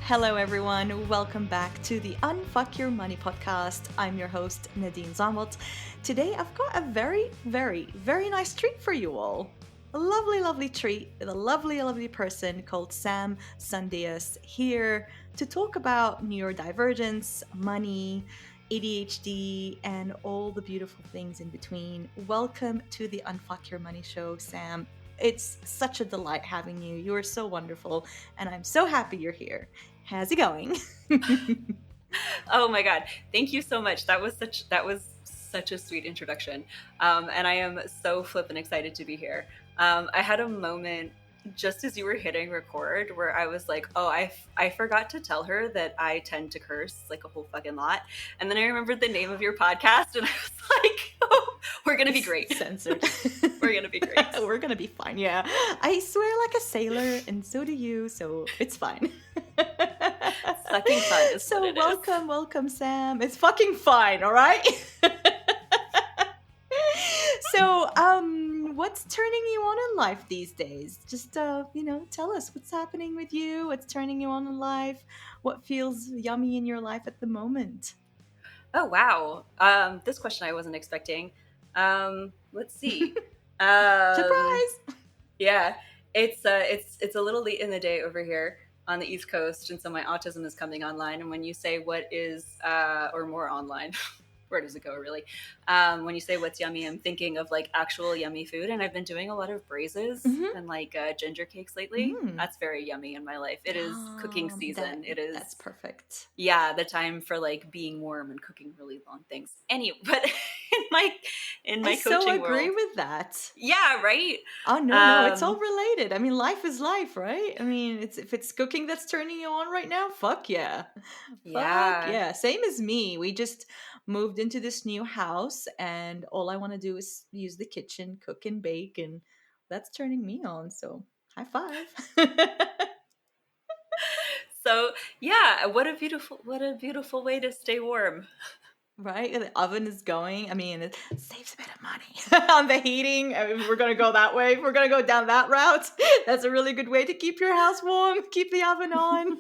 Hello, everyone. Welcome back to the Unfuck Your Money Podcast. I'm your host, Nadine Zomot. Today, I've got a very, very, very nice treat for you all. A lovely, lovely treat with a lovely, lovely person called Sam Sundius here to talk about neurodivergence, money, ADHD, and all the beautiful things in between. Welcome to the Unfuck Your Money show, Sam. It's such a delight having you. You are so wonderful, and I'm so happy you're here. How's it going? Oh my God. Thank you so much. That was such a sweet introduction. And I am so flippin' excited to be here. I had a moment just as you were hitting record where I was like, oh, I forgot to tell her that I tend to curse like a whole fucking lot. And then I remembered the name of your podcast and I was like, oh, we're going to be great. Censored. We're going to be great. We're going to be fine. Yeah. I swear like a sailor and so do you. So it's fine. Sucking fun is so what it welcome, is. Welcome, Sam. It's fucking fine. All right. So, what's turning you on in life these days? Just, tell us what's happening with you. What's turning you on in life? What feels yummy in your life at the moment? Oh, wow. This question I wasn't expecting. Let's see. Surprise! Yeah, it's a little late in the day over here on the East Coast, and so my autism is coming online. And when you say what is, or more online, where does it go really? When you say what's yummy, I'm thinking of like actual yummy food, and I've been doing a lot of braises and like ginger cakes lately. That's very yummy in my life. It is cooking season. That's perfect. Yeah, the time for like being warm and cooking really long things. Anyway, but in my coaching so world, agree with that. Yeah, right. Oh no, it's all related. I mean, life is life, right? I mean, if it's cooking that's turning you on right now, fuck yeah. Yeah. Fuck yeah. Same as me. We just moved into this new house and all I want to do is use the kitchen, cook and bake, and that's turning me on. So high five. So yeah, what a beautiful way to stay warm. Right? And the oven is going. I mean, it saves a bit of money on the heating. I mean, we're going to go that way. If we're going to go down that route, that's a really good way to keep your house warm, keep the oven on.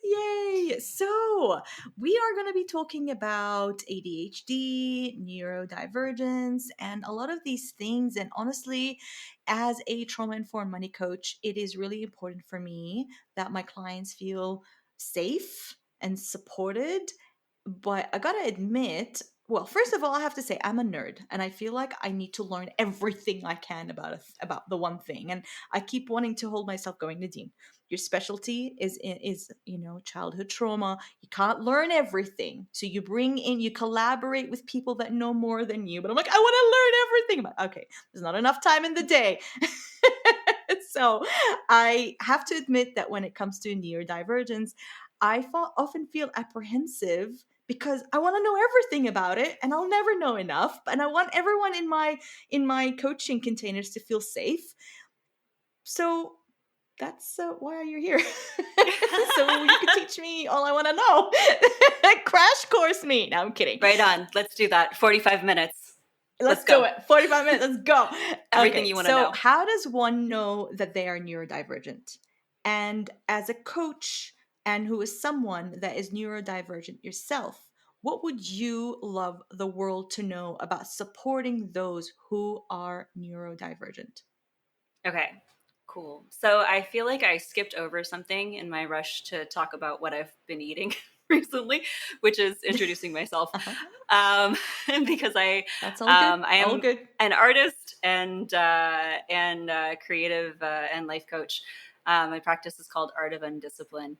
Yay! So, we are going to be talking about ADHD, neurodivergence, and a lot of these things. And honestly, as a trauma-informed money coach, it is really important for me that my clients feel safe and supported. But I gotta admit, well, first of all, I have to say I'm a nerd, and I feel like I need to learn everything I can about the one thing. And I keep wanting to hold myself going, Nadine. Your specialty is childhood trauma. You can't learn everything, so you collaborate with people that know more than you. But I'm like, I want to learn everything. I'm like, okay, there's not enough time in the day. So I have to admit that when it comes to neurodivergence, I often feel apprehensive because I want to know everything about it and I'll never know enough. And I want everyone in my coaching containers to feel safe. So that's why you're here. So you can teach me all I want to know. Crash course me. No, I'm kidding. Right on. Let's do that. 45 minutes. Let's do it. 45 minutes. Let's go. Everything you want to know. So how does one know that they are neurodivergent? And as a coach and who is someone that is neurodivergent yourself, what would you love the world to know about supporting those who are neurodivergent? Okay, cool. So I feel like I skipped over something in my rush to talk about what I've been eating recently, which is introducing myself. Because That's all good. I am all good. an artist and creative and life coach. My practice is called Art of Undiscipline.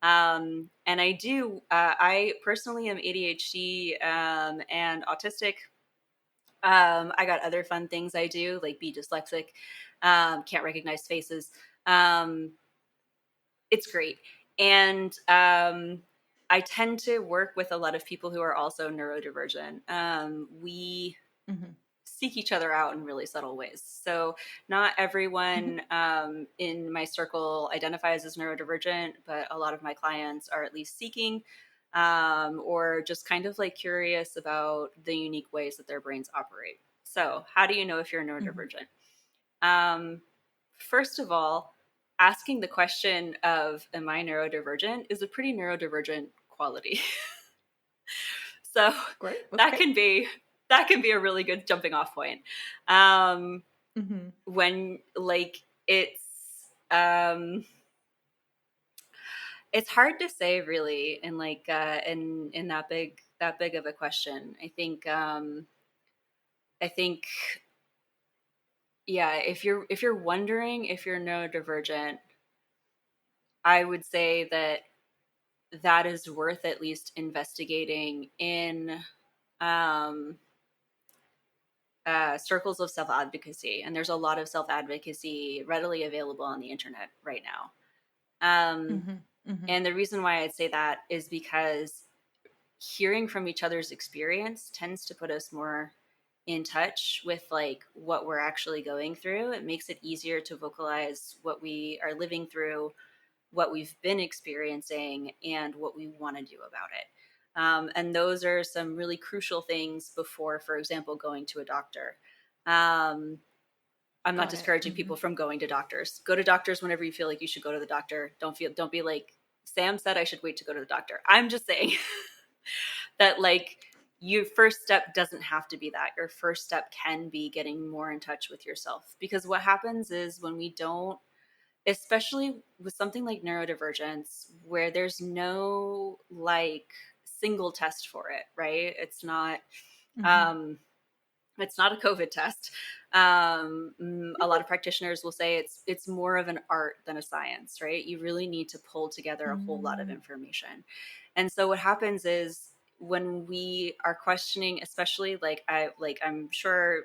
And I personally am ADHD and autistic. I got other fun things I do, like be dyslexic, can't recognize faces. It's great. And I tend to work with a lot of people who are also neurodivergent. We seek each other out in really subtle ways. So not everyone in my circle identifies as neurodivergent, but a lot of my clients are at least seeking or just kind of like curious about the unique ways that their brains operate. So how do you know if you're neurodivergent? First of all, asking the question of, am I neurodivergent, is a pretty neurodivergent quality. So Great. that Okay. can be a really good jumping off point. When like it's hard to say really in like in that big of a question. I think yeah, if you're wondering if you're neurodivergent, I would say that is worth at least investigating in circles of self-advocacy. And there's a lot of self-advocacy readily available on the internet right now. And the reason why I'd say that is because hearing from each other's experience tends to put us more in touch with like what we're actually going through. It makes it easier to vocalize what we are living through, what we've been experiencing, and what we want to do about it. And those are some really crucial things before, for example, going to a doctor. I'm not discouraging people from going to doctors. Go to doctors whenever you feel like you should go to the doctor. Don't be like, Sam said I should wait to go to the doctor. I'm just saying that like your first step doesn't have to be that. Your first step can be getting more in touch with yourself. Because what happens is when we don't, especially with something like neurodivergence, where there's no like single test for it, right? It's not a COVID test. A lot of practitioners will say it's more of an art than a science, right? You really need to pull together a whole lot of information. And so what happens is when we are questioning, especially I'm sure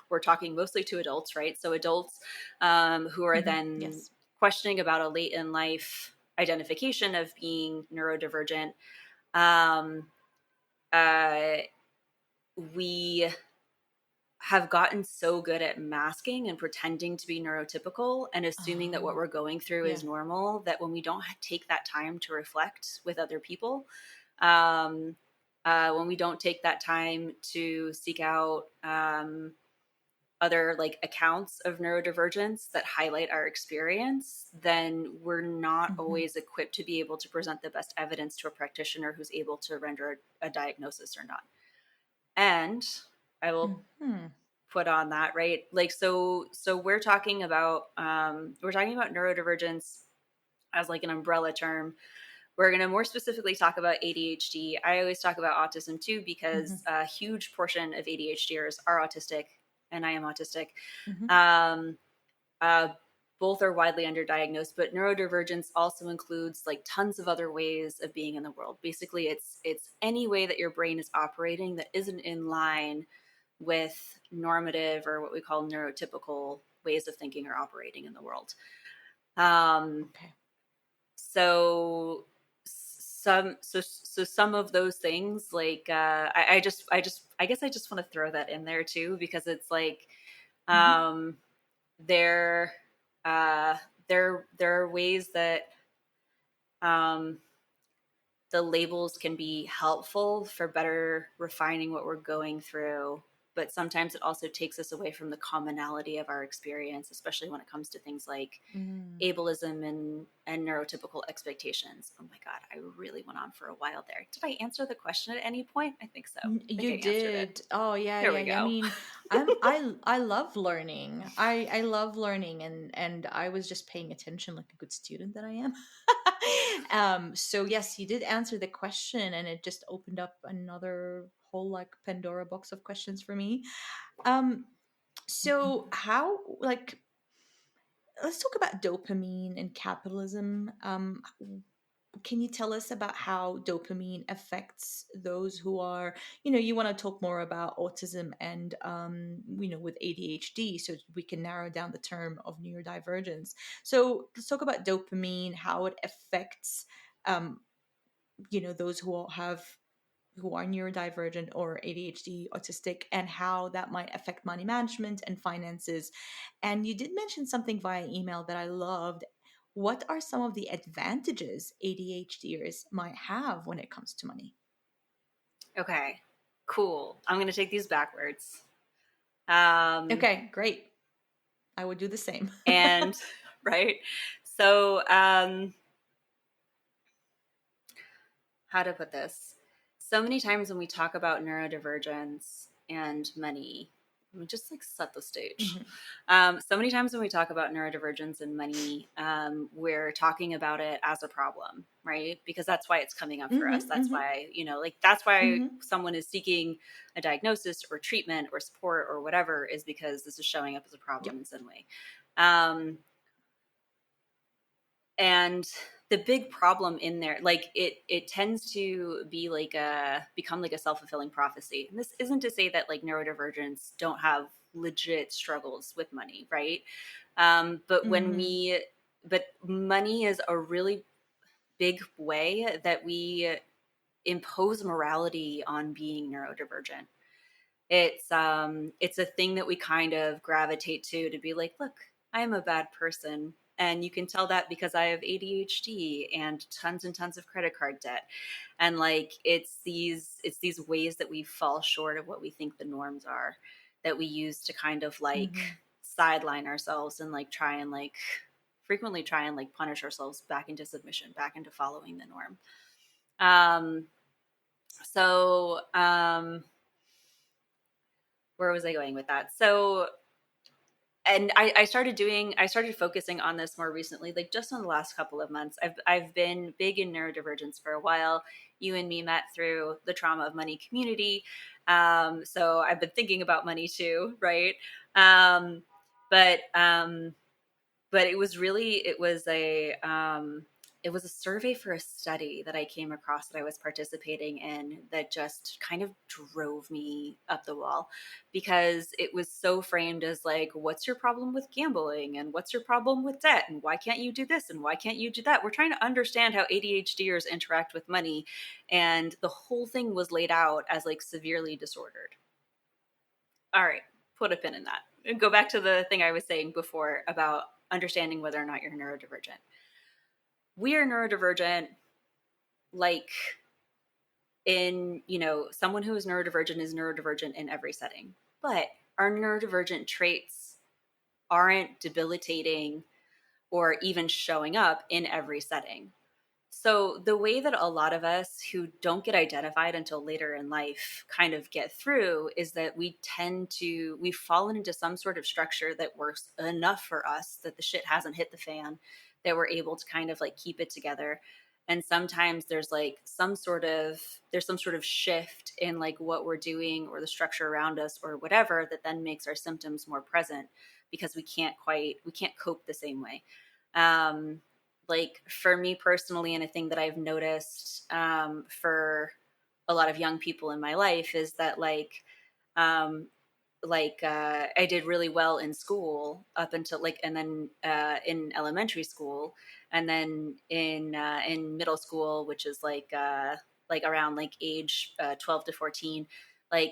we're talking mostly to adults, right? So adults who are then questioning about a late in life identification of being neurodivergent. We have gotten so good at masking and pretending to be neurotypical and assuming that what we're going through is normal, that when we don't take that time to reflect with other people, when we don't take that time to seek out other like accounts of neurodivergence that highlight our experience, then we're not always equipped to be able to present the best evidence to a practitioner who's able to render a diagnosis or not. And I will put on that, right? Like, so we're talking about neurodivergence as like an umbrella term. We're going to more specifically talk about ADHD. I always talk about autism too, because a huge portion of ADHDers are autistic, and I am autistic. Both are widely underdiagnosed, but neurodivergence also includes like tons of other ways of being in the world. Basically, it's any way that your brain is operating that isn't in line with normative or what we call neurotypical ways of thinking or operating in the world. So some of those things, like I guess I just want to throw that in there too, because it's like there are ways that the labels can be helpful for better refining what we're going through, but sometimes it also takes us away from the commonality of our experience, especially when it comes to things like ableism and neurotypical expectations. Oh my God, I really went on for a while there. Did I answer the question at any point? I think so. You did. Oh yeah, there we go. I mean, I love learning. I love learning, and I was just paying attention like a good student that I am. So yes, you did answer the question, and it just opened up another whole like Pandora box of questions for me. So how, like, let's talk about dopamine and capitalism. Can you tell us about how dopamine affects those who are, you want to talk more about autism and, with ADHD, so we can narrow down the term of neurodivergence. So let's talk about dopamine, how it affects, those who are neurodivergent or ADHD, autistic, and how that might affect money management and finances. And you did mention something via email that I loved. What are some of the advantages ADHDers might have when it comes to money? Okay, cool. I'm going to take these backwards. Okay, great. I would do the same. And right? So, how to put this? So many times when we talk about neurodivergence and money, let me just like set the stage. So many times when we talk about neurodivergence and money, we're talking about it as a problem, right? Because that's why it's coming up for us. That's why, that's why someone is seeking a diagnosis or treatment or support or whatever, is because this is showing up as a problem in some way. And the big problem in there, like it tends to be like become like a self-fulfilling prophecy. And this isn't to say that like neurodivergents don't have legit struggles with money, right? But but money is a really big way that we impose morality on being neurodivergent. It's a thing that we kind of gravitate to be like, look, I am a bad person. And you can tell that because I have ADHD and tons of credit card debt. And like it's these ways that we fall short of what we think the norms are, that we use to kind of like sideline ourselves and like frequently try and like punish ourselves back into submission, back into following the norm. Where was I going with that? So, and I started focusing on this more recently, like just in the last couple of months. I've been big in neurodivergence for a while. You and me met through the trauma of money community. So I've been thinking about money too, right? But it was a survey for a study that I came across that I was participating in that just kind of drove me up the wall, because it was so framed as like, what's your problem with gambling? And what's your problem with debt? And why can't you do this? And why can't you do that? We're trying to understand how ADHDers interact with money. And the whole thing was laid out as like severely disordered. All right, put a pin in that. And go back to the thing I was saying before about understanding whether or not you're neurodivergent. We are neurodivergent, like someone who is neurodivergent in every setting. But our neurodivergent traits aren't debilitating or even showing up in every setting. So the way that a lot of us who don't get identified until later in life kind of get through is that we've fallen into some sort of structure that works enough for us that the shit hasn't hit the fan, that we're able to kind of like keep it together. And sometimes there's some sort of shift in like what we're doing or the structure around us or whatever that then makes our symptoms more present, because we can't cope the same way. Like for me personally, and a thing that I've noticed for a lot of young people in my life is that I did really well in school up until and then in elementary school, and then in middle school, which is around age 12 to 14,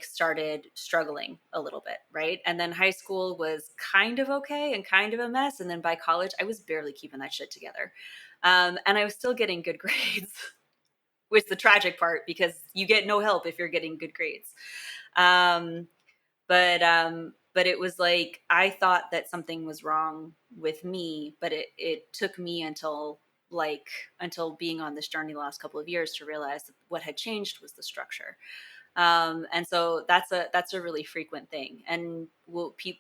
started struggling a little bit, right? And then high school was kind of okay and kind of a mess, and then by college I was barely keeping that shit together, and I was still getting good grades, which is the tragic part, because you get no help if you're getting good grades. But it was like I thought that something was wrong with me, but it took me until being on this journey the last couple of years to realize that what had changed was the structure. And so that's a really frequent thing. And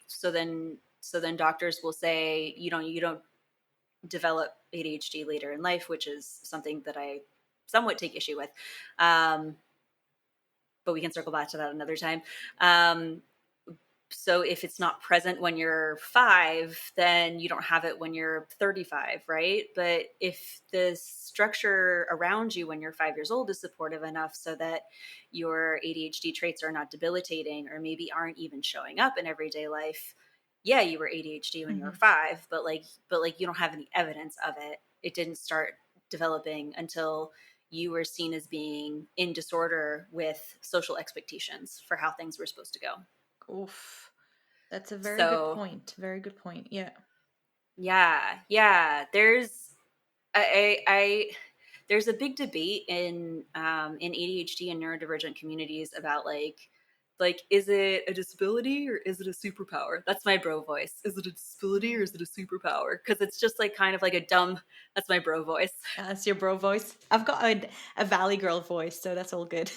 so then doctors will say, you don't develop ADHD later in life, which is something that I somewhat take issue with. But we can circle back to that another time. So if it's not present when you're 5, then you don't have it when you're 35, right? But if the structure around you when you're 5 years old is supportive enough so that your ADHD traits are not debilitating, or maybe aren't even showing up in everyday life, yeah, you were ADHD when you were 5, but you don't have any evidence of it. It didn't start developing until you were seen as being in disorder with social expectations for how things were supposed to go. Oof. That's a very good point. Very good point. Yeah. Yeah. There's a big debate in ADHD and neurodivergent communities about Like, is it a disability or is it a superpower? That's my bro voice. Is it a disability or is it a superpower? Because it's just like kind of like a dumb, that's my bro voice. That's your bro voice. I've got a Valley Girl voice, so that's all good.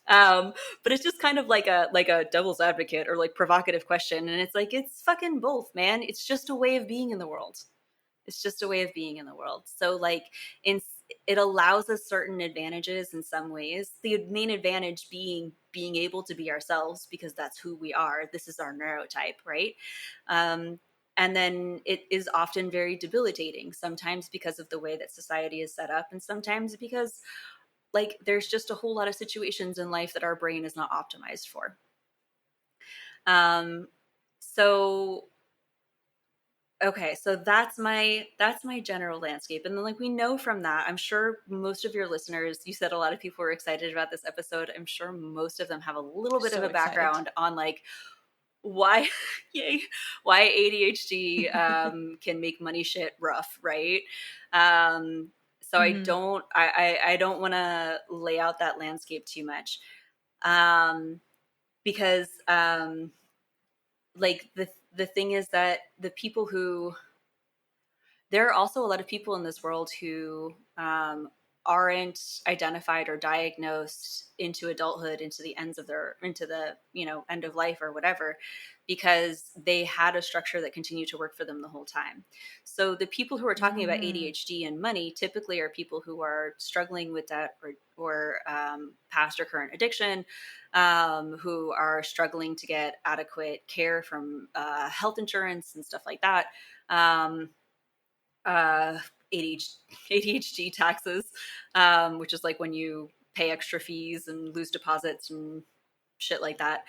But it's just kind of like a devil's advocate or like provocative question. And it's like, it's fucking both, man. It's just a way of being in the world. It's just a way of being in the world. So like it allows us certain advantages in some ways. The main advantage being able to be ourselves, because that's who we are. This is our neurotype, right? And then it is often very debilitating, sometimes because of the way that society is set up, and sometimes because like there's just a whole lot of situations in life that our brain is not optimized for. So okay, so that's my general landscape. And then like we know from that, I'm sure most of your listeners, you said a lot of people were excited about this episode. I'm sure most of them have a little bit of a background on like why why ADHD can make money shit rough, right? So I don't want to lay out that landscape too much. Because like the thing is that the people who, there are also a lot of people in this world who aren't identified or diagnosed into adulthood, into the ends of their, into the, end of life or whatever, because they had a structure that continued to work for them the whole time. So the people who are talking about ADHD and money typically are people who are struggling with that or past or current addiction, who are struggling to get adequate care from health insurance and stuff like that. ADHD taxes, which is like when you pay extra fees and lose deposits and shit like that.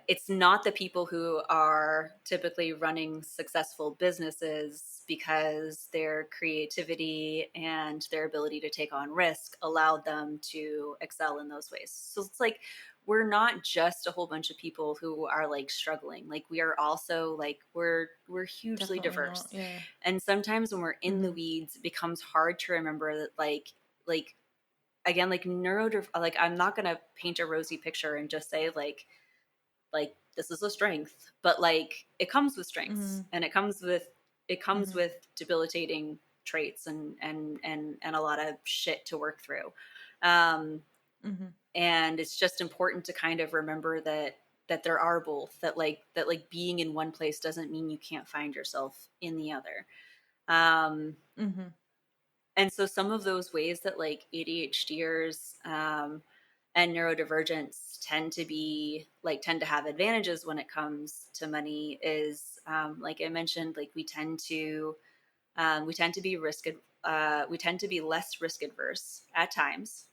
It's not the people who are typically running successful businesses because their creativity and their ability to take on risk allowed them to excel in those ways. So it's like, we're not just a whole bunch of people who are like struggling. Like we are also like, we're hugely diverse. Yeah. And sometimes when we're in the weeds, it becomes hard to remember that like again, like like I'm not going to paint a rosy picture and just say like this is a strength, but like it comes with strengths and it comes with debilitating traits and a lot of shit to work through. And it's just important to kind of remember that there are both, that being in one place doesn't mean you can't find yourself in the other. And so some of those ways that like ADHDers and neurodivergence tend to have advantages when it comes to money is, like I mentioned, like we tend to be less risk adverse at times.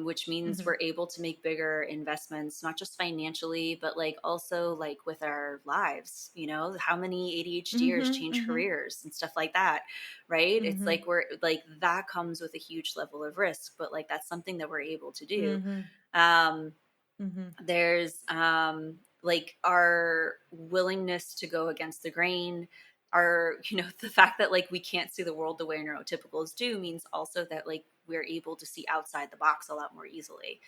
Which means we're able to make bigger investments, not just financially, but like also like with our lives. How many ADHDers change careers and stuff like that, right? It's like we're like, that comes with a huge level of risk, but like that's something that we're able to do. There's like our willingness to go against the grain, the fact that like we can't see the world the way neurotypicals do means also that like we're able to see outside the box a lot more easily.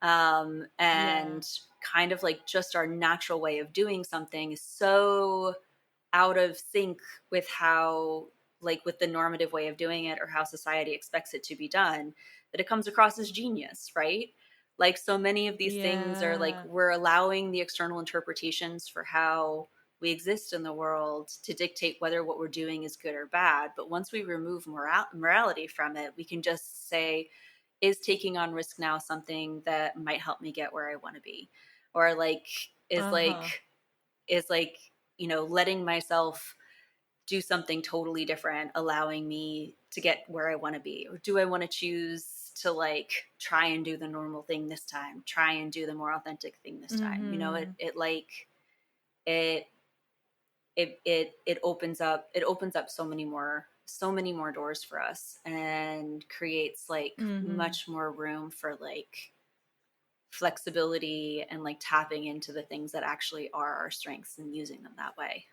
And kind of like just our natural way of doing something is so out of sync with how, like with the normative way of doing it or how society expects it to be done, that it comes across as genius, right? Like so many of these things are like, we're allowing the external interpretations for how we exist in the world to dictate whether what we're doing is good or bad. But once we remove morality from it, we can just say, is taking on risk now something that might help me get where I want to be? Or like, is letting myself do something totally different allowing me to get where I want to be? Or do I want to choose to like try and do the normal thing this time, try and do the more authentic thing this time? It opens up so many more doors for us and creates like much more room for like flexibility and like tapping into the things that actually are our strengths and using them that way.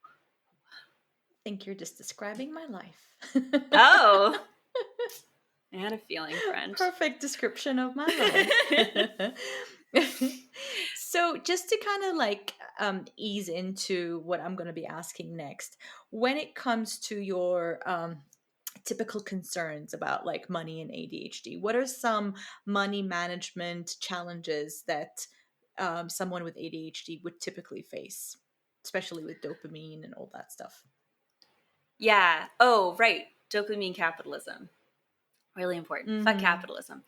I think you're just describing my life. Oh, I had a feeling, friend. Perfect description of my life. So just to kind of like ease into what I'm going to be asking next, when it comes to your typical concerns about like money and ADHD, what are some money management challenges that someone with ADHD would typically face, especially with dopamine and all that stuff? Yeah. Oh, right. Dopamine capitalism. Really important. Fuck capitalism.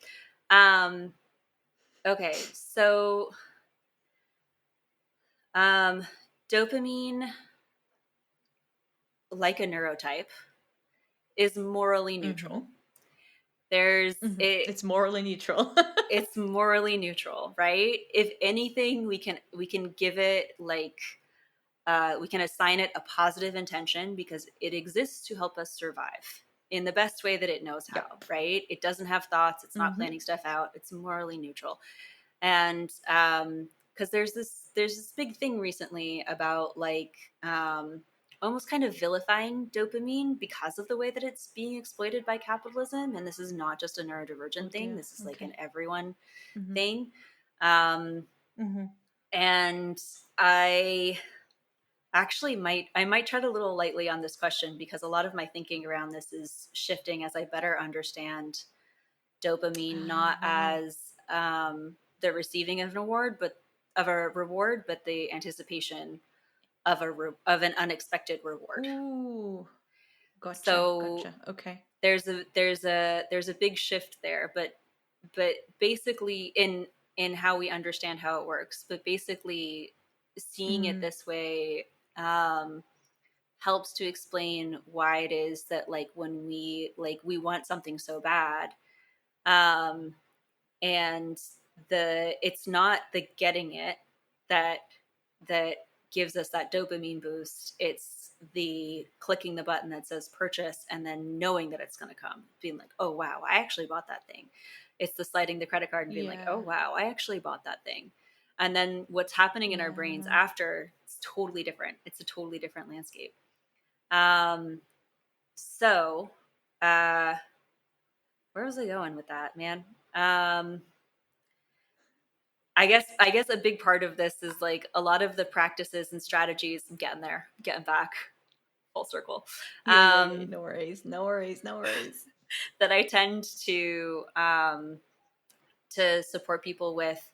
Okay. So, dopamine, like a neurotype, is morally neutral. There's it. It's morally neutral. It's morally neutral, right? If anything, we can give it like we can assign it a positive intention because it exists to help us survive in the best way that it knows how, right? It doesn't have thoughts. It's not planning stuff out. It's morally neutral. And because there's this big thing recently about like almost kind of vilifying dopamine because of the way that it's being exploited by capitalism. And this is not just a neurodivergent thing. This is like an everyone thing. And I actually might tread a little lightly on this question because a lot of my thinking around this is shifting as I better understand dopamine, not as the receiving of a reward, but the anticipation of an unexpected reward. Ooh, gotcha. So gotcha. Okay, there's a big shift there, but basically in how we understand how it works, but basically seeing it this way helps to explain why it is that like when we want something so bad, and it's not the getting it that gives us that dopamine boost. It's the clicking the button that says purchase and then knowing that it's going to come, being like, oh wow, I actually bought that thing. It's the sliding the credit card and being like, oh wow, I actually bought that thing. And then what's happening in our brains after, it's totally different. It's a totally different landscape. So where was I going with that, man? I guess a big part of this is like a lot of the practices and strategies. I'm getting back full circle. No worries. That I tend to support people with,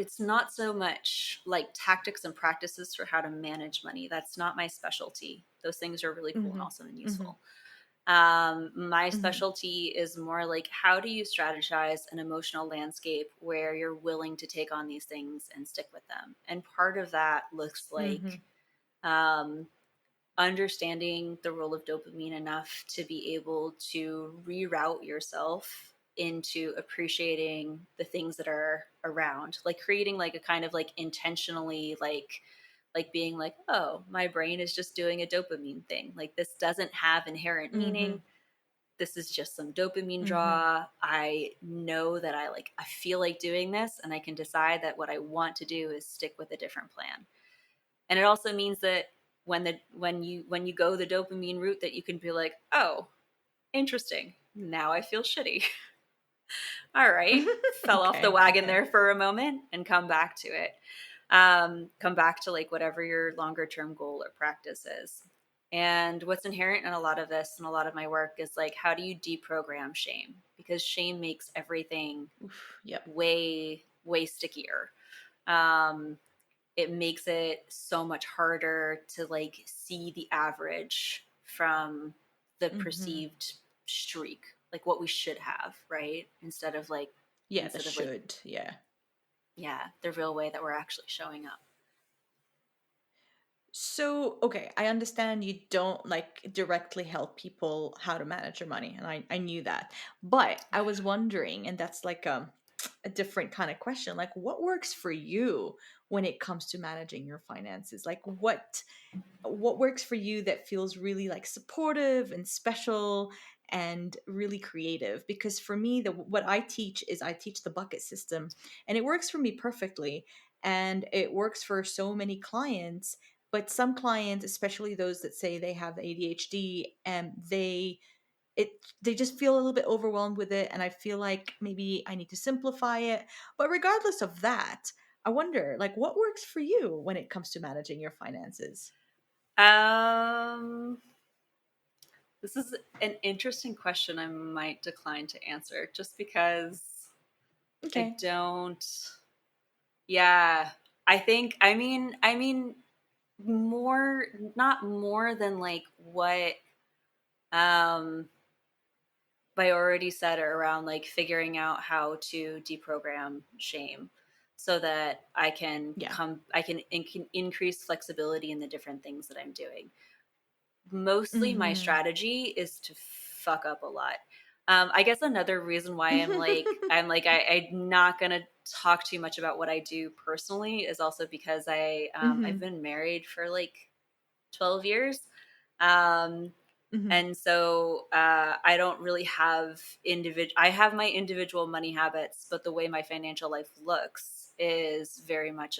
it's not so much like tactics and practices for how to manage money. That's not my specialty. Those things are really cool and awesome and useful. My specialty is more like, how do you strategize an emotional landscape where you're willing to take on these things and stick with them? And part of that looks like understanding the role of dopamine enough to be able to reroute yourself into appreciating the things that are around, like creating like a kind of like intentionally like being like, oh, my brain is just doing a dopamine thing. Like this doesn't have inherent meaning. This is just some dopamine draw. I know that I feel like doing this, and I can decide that what I want to do is stick with a different plan. And it also means that when you go the dopamine route, that you can be like, oh, interesting. Now I feel shitty. All right. Fell off the wagon there for a moment and come back to it. Come back to like whatever your longer term goal or practice is. And what's inherent in a lot of this and a lot of my work is like, how do you deprogram shame? Because shame makes everything way, way stickier. It makes it so much harder to like see the average from the perceived streak, like what we should have, right? Instead of like, the should, the real way that we're actually showing up. So, okay, I understand you don't like directly help people how to manage your money, and I knew that. But I was wondering, and that's like a different kind of question, like what works for you when it comes to managing your finances? Like what works for you that feels really like supportive and special and really creative? Because for me, what I teach the bucket system, and it works for me perfectly, and it works for so many clients. But some clients, especially those that say they have ADHD, and they just feel a little bit overwhelmed with it, and I feel like maybe I need to simplify it. But regardless of that, I wonder, like, what works for you when it comes to managing your finances? This is an interesting question I might decline to answer just because I Okay. don't. Yeah, I mean more, not more than like what um I already said around like figuring out how to deprogram shame so that Yeah. I can increase flexibility in the different things that I'm doing. Mostly my Mm-hmm. strategy is to fuck up a lot. I guess another reason why I'm not gonna talk too much about what I do personally is also because I've Mm-hmm. been married for like 12 years. Um, Mm-hmm. and so I don't really have I have my individual money habits, but the way my financial life looks is very much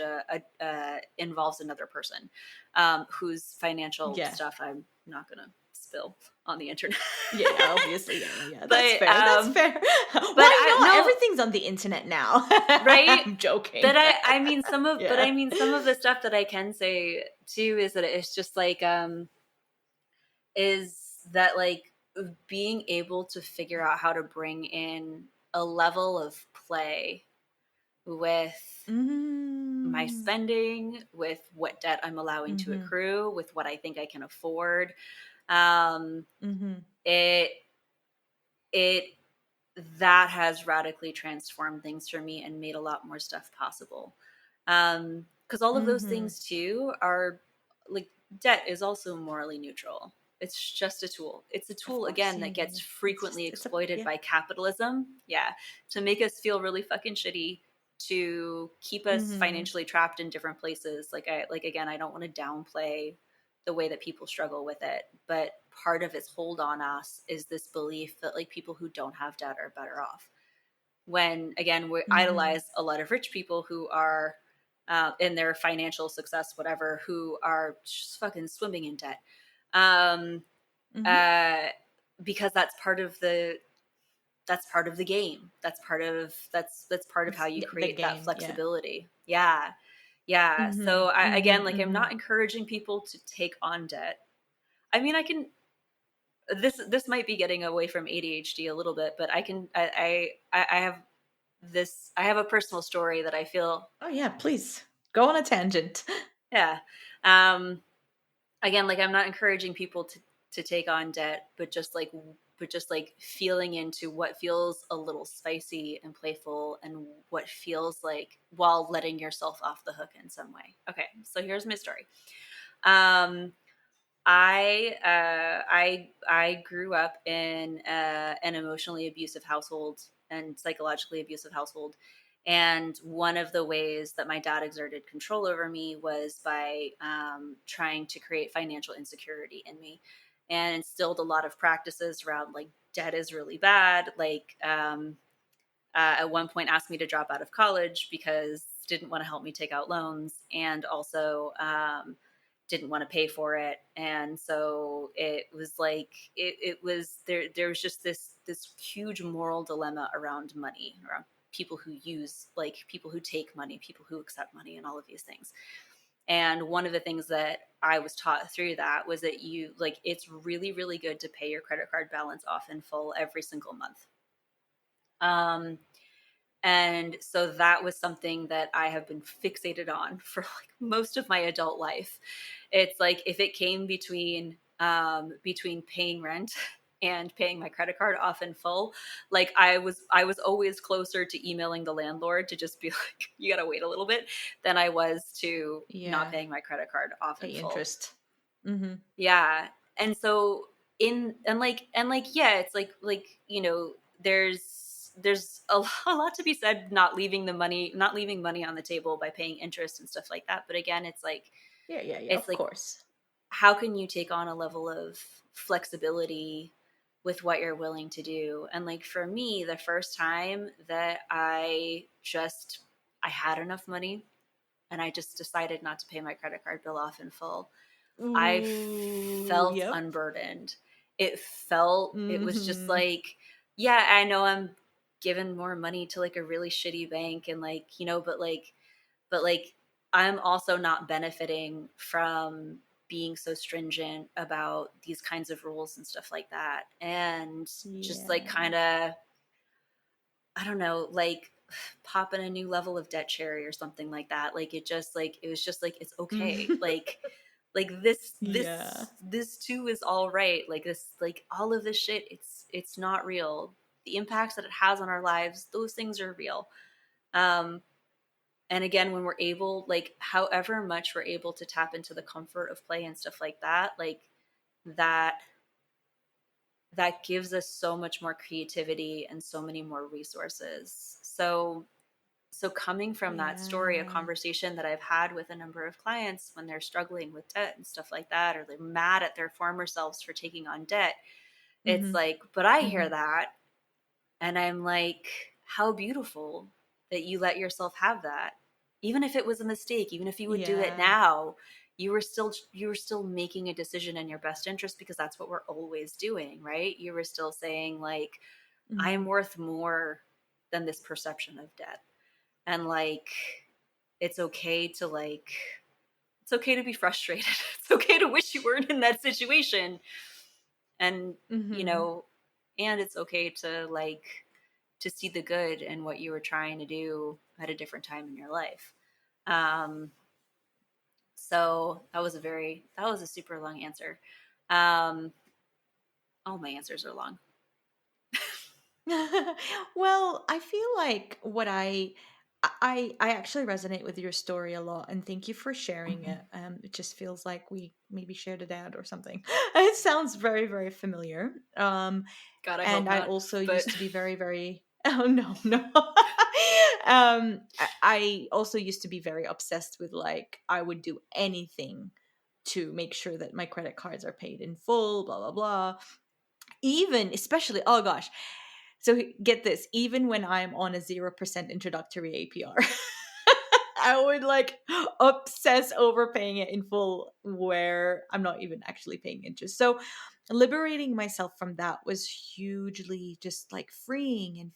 involves another person whose financial Yeah. stuff I'm not gonna spill on the internet. Yeah, yeah, obviously. Yeah, yeah, yeah. That's but fair. That's fair. but Why I not? no Everything's on the internet now. right. I'm joking. But I mean Yeah. some of the stuff that I can say too is that it's just like is that like being able to figure out how to bring in a level of play with my Mm-hmm. spending, with what debt I'm allowing to Mm-hmm. accrue, with what I think I can afford. Um, Mm-hmm. it it that has radically transformed things for me and made a lot more stuff possible. Because all of those Mm-hmm. things too are like debt is also morally neutral. It's just a tool. It's a Of tool course. again Yeah, that yeah, gets yeah. frequently It's a exploited yeah. by capitalism. Yeah, to make us feel really fucking shitty, to keep us Mm-hmm. financially trapped in different places. Like again, I don't want to downplay the way that people struggle with it, but part of its hold on us is this belief that like people who don't have debt are better off, when again we Mm-hmm. idolize a lot of rich people who are in their financial success whatever, who are just fucking swimming in debt, um, Mm-hmm. uh, because that's part of the game. That's part of how you The create that game. Yeah. flexibility. Yeah. Yeah. So Mm-hmm. again, Mm-hmm. like I'm Mm-hmm. not encouraging people to take on debt. I mean, I can. This might be getting away from ADHD a little bit, but I have a personal story that I feel. Oh yeah, please go on a tangent. Yeah. Um, Again, like I'm not encouraging people to take on debt, but just like feeling into what feels a little spicy and playful and what feels like while letting yourself off the hook in some way. Okay, so here's my story. Um, I grew up in an emotionally abusive household and psychologically abusive household, and one of the ways that my dad exerted control over me was by trying to create financial insecurity in me, and instilled a lot of practices around like debt is really bad. Like at one point, asked me to drop out of college because didn't want to help me take out loans, and also didn't want to pay for it. And so it was like it was there was just this huge moral dilemma around money, around people who use, like people who take money, people who accept money, and all of these things. And one of the things that I was taught through that was that you like it's really really good to pay your credit card balance off in full every single month. um and so that was something that I have been fixated on for like most of my adult life. It's like if it came between paying rent and paying my credit card off in full, like I was always closer to emailing the landlord to just be like, you gotta wait a little bit, than I was to not Yeah. paying my credit card off in Pay full. interest. Mm-hmm. Yeah. And so and like yeah, it's like there's a lot to be said not leaving money on the table by paying interest and stuff like that. But again, Yeah, yeah, yeah. it's Of like course. how can you take on a level of flexibility with what you're willing to do? And like for me, the first time that I had enough money and I just decided not to pay my credit card bill off in full, I Ooh, felt yep. unburdened. It was just Mm-hmm. like, yeah, I know I'm giving more money to like a really shitty bank and like, but like I'm also not benefiting from being so stringent about these kinds of rules and stuff like that. And just like Yeah. kind of, I don't know, like pop in a new level of debt cherry or something like that. Like it was just like, it's okay. Like Yeah. this too is all right. Like this, like all of this shit, it's not real. The impacts that it has on our lives, those things are real. Um, and again, when we're able, like however much we're able to tap into the comfort of play and stuff like that, like that that gives us so much more creativity and so many more resources. So coming from that story, a Yeah. conversation that I've had with a number of clients when they're struggling with debt and stuff like that, or they're mad at their former selves for taking on debt, it's Mm-hmm. like, but I Mm-hmm. hear that and I'm like, how beautiful that you let yourself have that. Even if it was a mistake, even if you would do it Yeah. now, you were still making a decision in your best interest, because that's what we're always doing, right? You were still saying like, I Mm-hmm. am worth more than this perception of debt. And like, it's okay to like, it's okay to be frustrated. It's okay to wish you weren't in that situation. And you Mm-hmm. know and it's okay to like, to see the good in what you were trying to do at a different time in your life. um so that was a super long answer. um all my answers are long. Well, I feel like I actually resonate with your story a lot, and thank you for sharing Mhm. it. It just feels like we maybe shared a dad or something. It sounds very, very familiar. God, I hope And I not, also but used to be very, very oh no, no. I also used to be very obsessed with like I would do anything to make sure that my credit cards are paid in full, blah blah blah. Even especially, oh gosh, so get this, even when I'm on a 0% introductory APR, I would like obsess over paying it in full where I'm not even actually paying interest. So liberating myself from that was hugely just like freeing and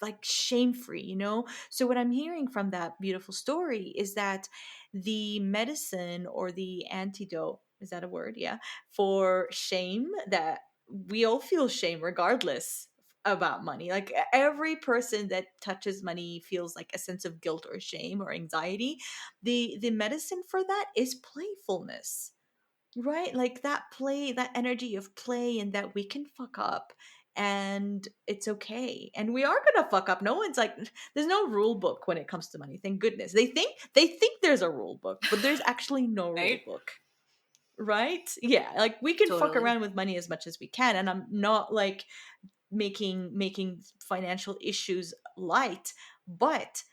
like shame free, you know? So what I'm hearing from that beautiful story is that the medicine or the antidote, is that a word? Yeah. For shame, that we all feel shame regardless about money. Like every person that touches money feels like a sense of guilt or shame or anxiety. The medicine for that is playfulness. Right? Like that play, that energy of play, and that we can fuck up and it's okay. And we are going to fuck up. No one's like there's no rule book when it comes to money. Thank goodness. They think there's a rule book, but there's actually no rule right, book. Right? Yeah, like we can fuck totally. around with money as much as we can, and I'm not like making financial issues light, but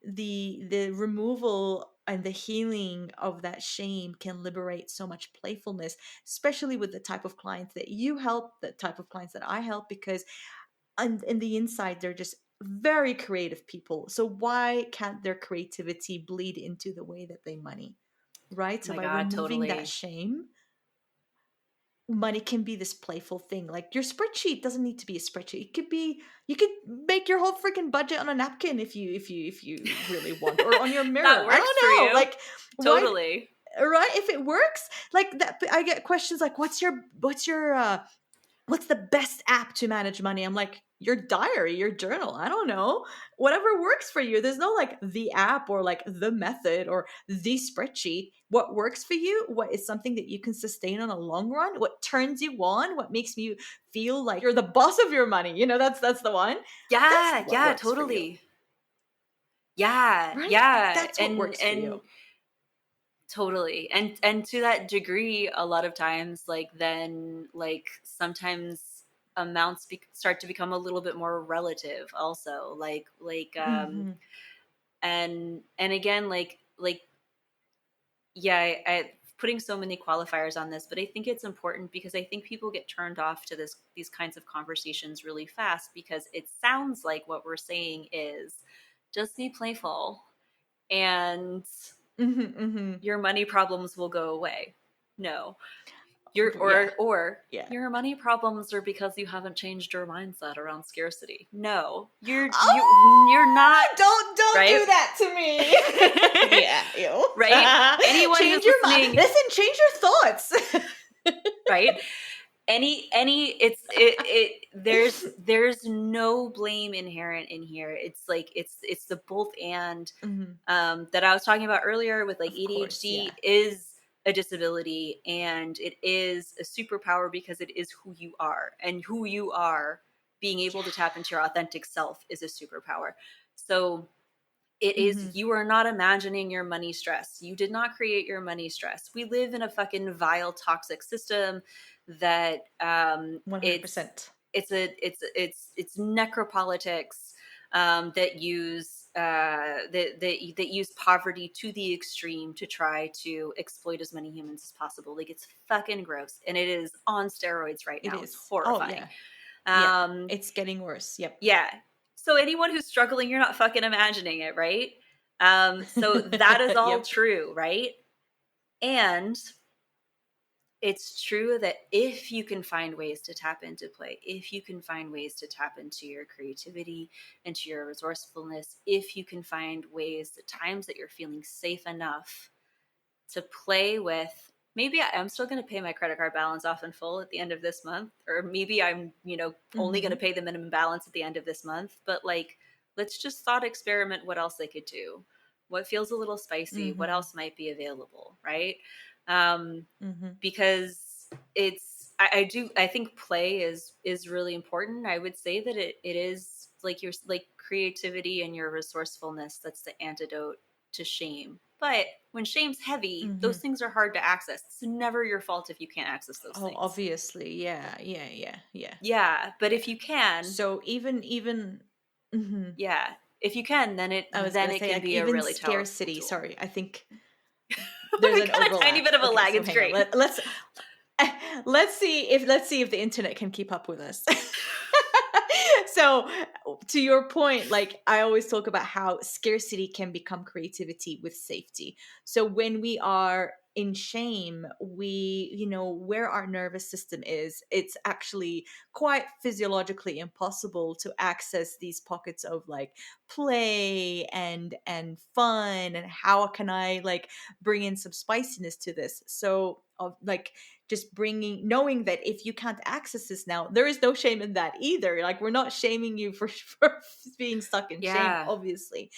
the removal and the healing of that shame can liberate so much playfulness, especially with the type of clients that you help, the type of clients that I help, because in the inside they're just very creative people. So why can't their creativity bleed into the way that they money, right? Oh So my by God, removing that totally. shame, money can be this playful thing. Like your spreadsheet doesn't need to be a spreadsheet. It could be, you could make your whole freaking budget on a napkin if you really want, or on your That mirror. I works for don't know. you. Like why, Totally. right? If it works, like that I get questions like what's the best app to manage money? I'm like, your diary, your journal. I don't know. Whatever works for you. There's no like the app or like the method or the spreadsheet. What works for you? What is something that you can sustain on a long run? What turns you on? What makes you feel like you're the boss of your money? You know, that's the one. That's Yeah, what yeah, works for you. totally. Yeah, Right? yeah. That's what and works for you. and totally. And to that degree, a lot of times, like then like sometimes amounts start to become a little bit more relative also. Hmm. And again, like yeah, I putting so many qualifiers on this, but I think it's important because I think people get turned off to these kinds of conversations really fast, because it sounds like what we're saying is just be playful. And your money problems will go away. No. Your your money problems are because you haven't changed your mindset around scarcity. No, you're not. Don't right? do that to me. Yeah, ew. Right? Anyone change who's your listening, mind. Listen, change your thoughts. right? There's no blame inherent in here. It's like it's the both and that I was talking about earlier with like ADHD is a disability and it is a superpower because it is who you are, and who you are being able to tap into your authentic self is a superpower. So it is, you are not imagining your money stress. You did not create your money stress. We live in a fucking vile, toxic system that 100%. It's necropolitics that use that use poverty to the extreme to try to exploit as many humans as possible. Like, it's fucking gross, and it is on steroids right now. It's horrifying. It's getting worse. Yep. Yeah. So anyone who's struggling, you're not fucking imagining it, right? So that is all true, right? And it's true that if you can find ways to tap into play, if you can find ways to tap into your creativity, into your resourcefulness, if you can find ways, the times that you're feeling safe enough to play with, maybe I'm still going to pay my credit card balance off in full at the end of this month, or maybe I'm, only going to pay the minimum balance at the end of this month. But like, let's just thought experiment what else they could do. What feels a little spicy? What else might be available, right? Because I think play is really important. I would say that it is like your creativity and your resourcefulness. That's the antidote to shame. But when shame's heavy, those things are hard to access. It's never your fault if you can't access those things. Obviously. Yeah. Yeah, but if you can. So even yeah, if you can, then it can be a really scarcity. Tool. Sorry, I think there's a tiny bit of a lag. It's great. Let's see if the internet can keep up with us. So to your point, like, I always talk about how scarcity can become creativity with safety. So when we are in shame, we, where our nervous system is, it's actually quite physiologically impossible to access these pockets of like play and fun, and how can I like bring in some spiciness to this. So like just knowing that if you can't access this now, there is no shame in that either. Like, we're not shaming you for being stuck in shame, obviously.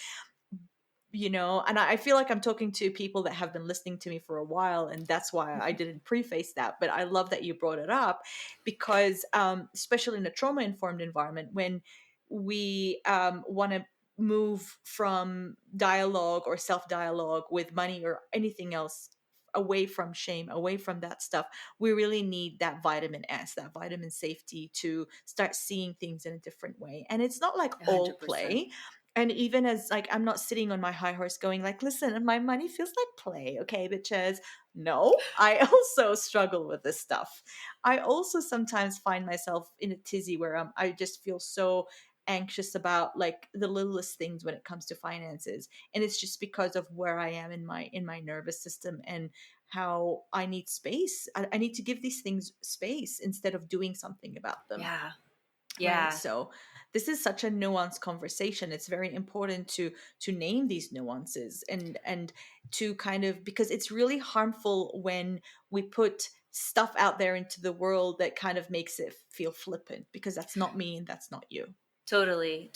And I feel like I'm talking to people that have been listening to me for a while, and that's why I didn't preface that. But I love that you brought it up, because especially in a trauma-informed environment, when we want to move from dialogue or self-dialogue with money or anything else away from shame, away from that stuff, we really need that vitamin S, that vitamin safety, to start seeing things in a different way. And it's not like 100%. All play. And even as like, I'm not sitting on my high horse going like, listen, my money feels like play, okay, bitches. No, I also struggle with this stuff. I also sometimes find myself in a tizzy where I just feel so anxious about like the littlest things when it comes to finances, and it's just because of where I am in my nervous system, and how I need space. I need to give these things space instead of doing something about them. Yeah. Right? So this is such a nuanced conversation. It's very important to name these nuances and to kind of, because it's really harmful when we put stuff out there into the world that kind of makes it feel flippant, because that's not me and that's not you. Totally.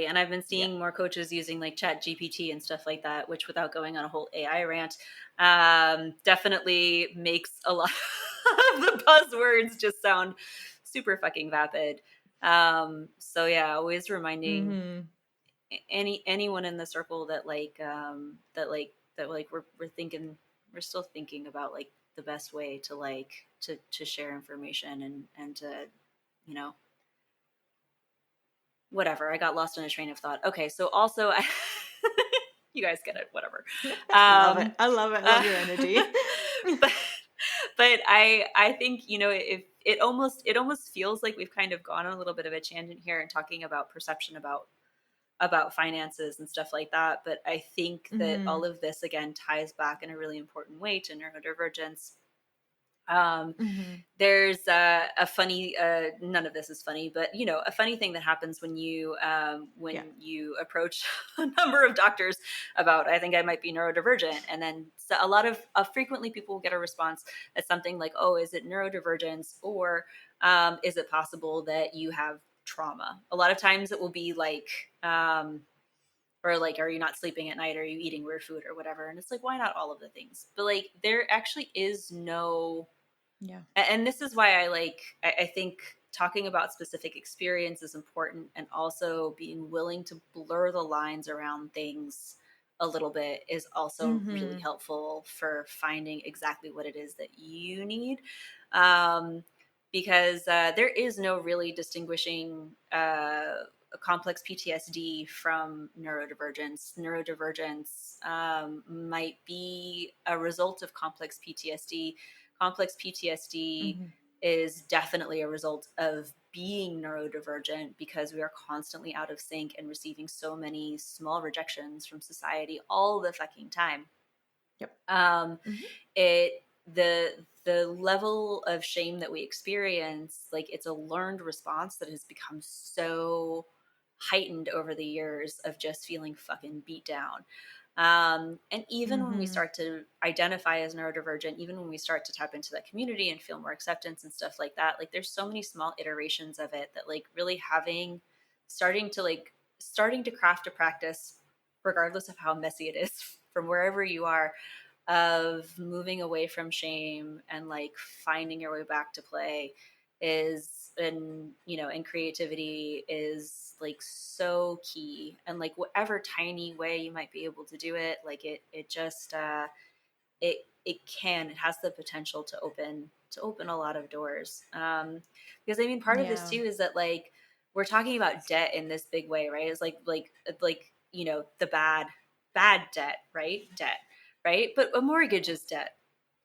And I've been seeing more coaches using like Chat GPT and stuff like that, which, without going on a whole AI rant, definitely makes a lot of the buzzwords just sound super fucking vapid. So yeah, always reminding anyone in the circle that we're still thinking about like the best way to like to share information and to, whatever. I got lost in a train of thought. Okay, so also you guys get it, whatever. I love it. I love your energy. but I think, if it almost feels like we've kind of gone on a little bit of a tangent here and talking about perception about about finances and stuff like that. But I think that all of this, again, ties back in a really important way to neurodivergence. There's a funny, none of this is funny, but a funny thing that happens when you you approach a number of doctors about, I think I might be neurodivergent. And then frequently people will get a response that's something like, oh, is it neurodivergence, or is it possible that you have trauma? A lot of times it will be like, or like, are you not sleeping at night? Are you eating weird food or whatever? And it's like, why not all of the things? But like, there actually is no, and this is why I think talking about specific experience is important, and also being willing to blur the lines around things a little bit is also really helpful for finding exactly what it is that you need. Because there is no really distinguishing complex PTSD from neurodivergence. Neurodivergence might be a result of complex PTSD. Complex PTSD is definitely a result of being neurodivergent, because we are constantly out of sync and receiving so many small rejections from society all the fucking time. The level of shame that we experience, like, it's a learned response that has become so heightened over the years of just feeling fucking beat down. And even when we start to identify as neurodivergent, even when we start to tap into that community and feel more acceptance and stuff like that, like, there's so many small iterations of it that, like, really starting to craft a practice, regardless of how messy it is, from wherever you are, of moving away from shame and like finding your way back to play and creativity is like so key. And like, whatever tiny way you might be able to do it, like it has the potential to open a lot of doors. Because I mean, part of this too is that, like, we're talking about debt in this big way, right? It's like the bad debt, right? Debt. Right. But a mortgage is debt,